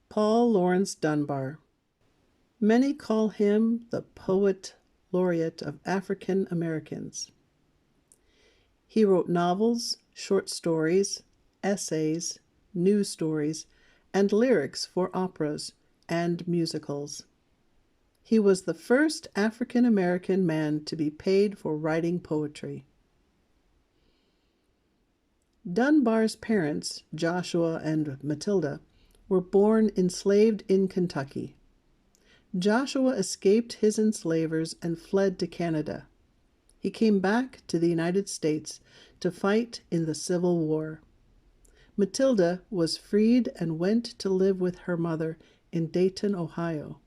Paul Laurence Dunbar. Many call him the poet laureate of African Americans. He wrote novels, short stories, essays, news stories, and lyrics for operas and musicals. He was the first African American man to be paid for writing poetry. Dunbar's parents, Joshua and Matilda, were born enslaved in Kentucky. Joshua escaped his enslavers and fled to Canada. He came back to the United States to fight in the Civil War. Matilda was freed and went to live with her mother in Dayton, Ohio.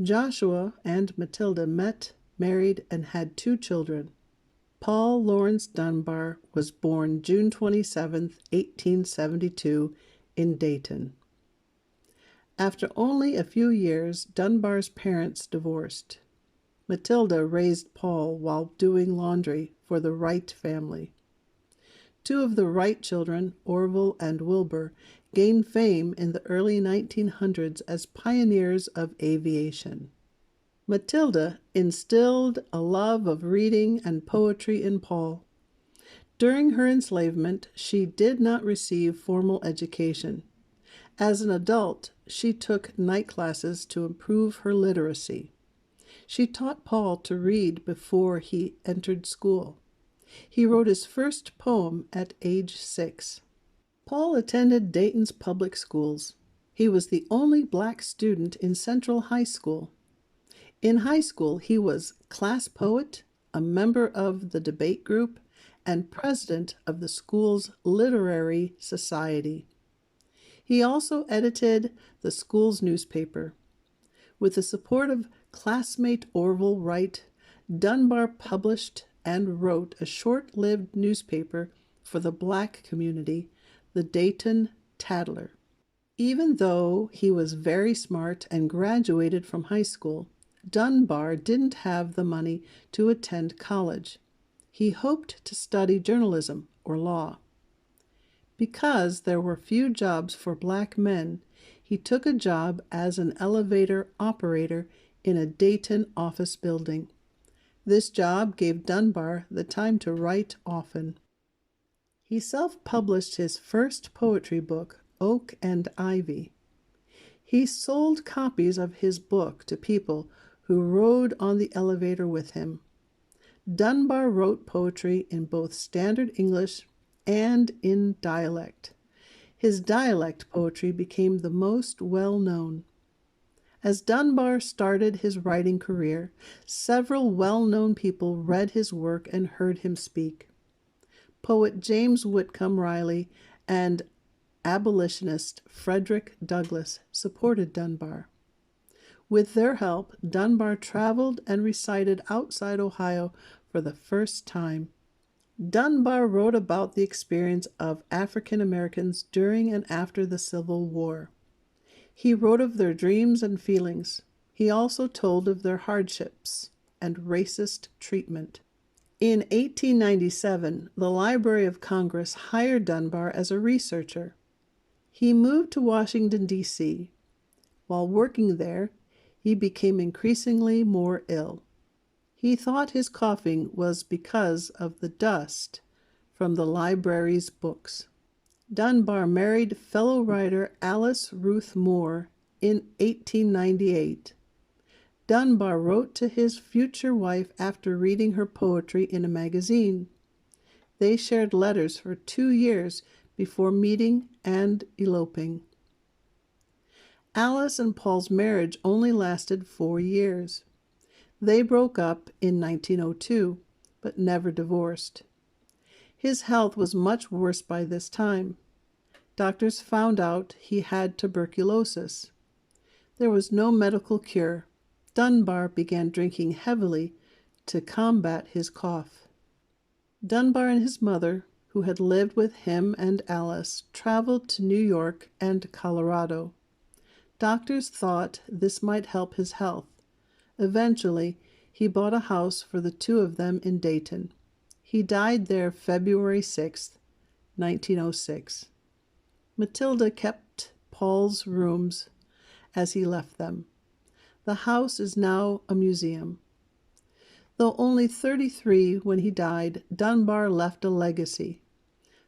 Joshua and Matilda met, married, and had 2 children. Paul Laurence Dunbar was born June 27, 1872, in Dayton. After only a few years, Dunbar's parents divorced. Matilda raised Paul while doing laundry for the Wright family. 2 of the Wright children, Orville and Wilbur, gained fame in the early 1900s as pioneers of aviation. Matilda instilled a love of reading and poetry in Paul. During her enslavement, she did not receive formal education. As an adult, she took night classes to improve her literacy. She taught Paul to read before he entered school. He wrote his first poem at age 6. Paul attended Dayton's public schools. He was the only black student in Central High School. In high school, he was class poet, a member of the debate group, and president of the school's literary society. He also edited the school's newspaper. With the support of classmate Orville Wright, Dunbar published and wrote a short-lived newspaper for the black community, the Dayton Tattler. Even though he was very smart and graduated from high school, Dunbar didn't have the money to attend college. He hoped to study journalism or law. Because there were few jobs for black men, he took a job as an elevator operator in a Dayton office building. This job gave Dunbar the time to write often. He self-published his first poetry book, Oak and Ivy. He sold copies of his book to people who rode on the elevator with him. Dunbar wrote poetry in both standard English and in dialect. His dialect poetry became the most well-known. As Dunbar started his writing career, several well-known people read his work and heard him speak. Poet James Whitcomb Riley and abolitionist Frederick Douglass supported Dunbar. With their help, Dunbar traveled and recited outside Ohio for the first time. Dunbar wrote about the experience of African Americans during and after the Civil War. He wrote of their dreams and feelings. He also told of their hardships and racist treatment. In 1897, the Library of Congress hired Dunbar as a researcher. He moved to Washington, D.C. While working there, he became increasingly more ill. He thought his coughing was because of the dust from the library's books. Dunbar married fellow writer Alice Ruth Moore in 1898. Dunbar wrote to his future wife after reading her poetry in a magazine. They shared letters for 2 years before meeting and eloping. Alice and Paul's marriage only lasted 4 years. They broke up in 1902, but never divorced. His health was much worse by this time. Doctors found out he had tuberculosis. There was no medical cure. Dunbar began drinking heavily to combat his cough. Dunbar and his mother, who had lived with him and Alice, traveled to New York and Colorado. Doctors thought this might help his health. Eventually, he bought a house for the 2 of them in Dayton. He died there February 6, 1906. Matilda kept Paul's rooms as he left them. The house is now a museum. Though only 33 when he died, Dunbar left a legacy.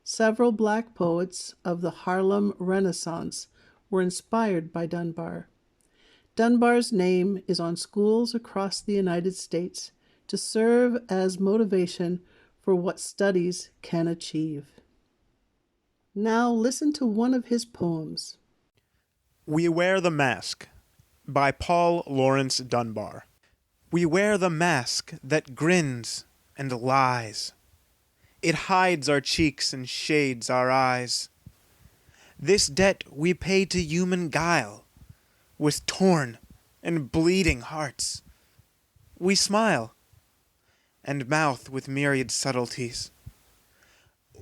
Several black poets of the Harlem Renaissance were inspired by Dunbar. Dunbar's name is on schools across the United States to serve as motivation for what studies can achieve. Now listen to one of his poems. We Wear the Mask by Paul Laurence Dunbar. We wear the mask that grins and lies. It hides our cheeks and shades our eyes. This debt we pay to human guile. With torn and bleeding hearts, we smile and mouth with myriad subtleties.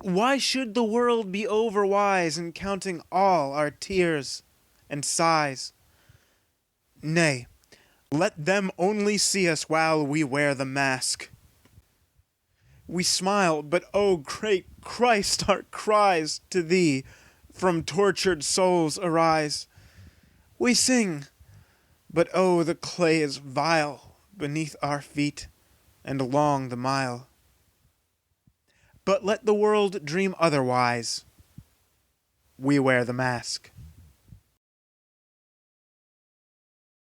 Why should the world be overwise in counting all our tears and sighs? Nay, let them only see us while we wear the mask. We smile, but oh, great Christ, our cries to thee from tortured souls arise. We sing, but oh, the clay is vile beneath our feet and along the mile. But let the world dream otherwise. We wear the mask.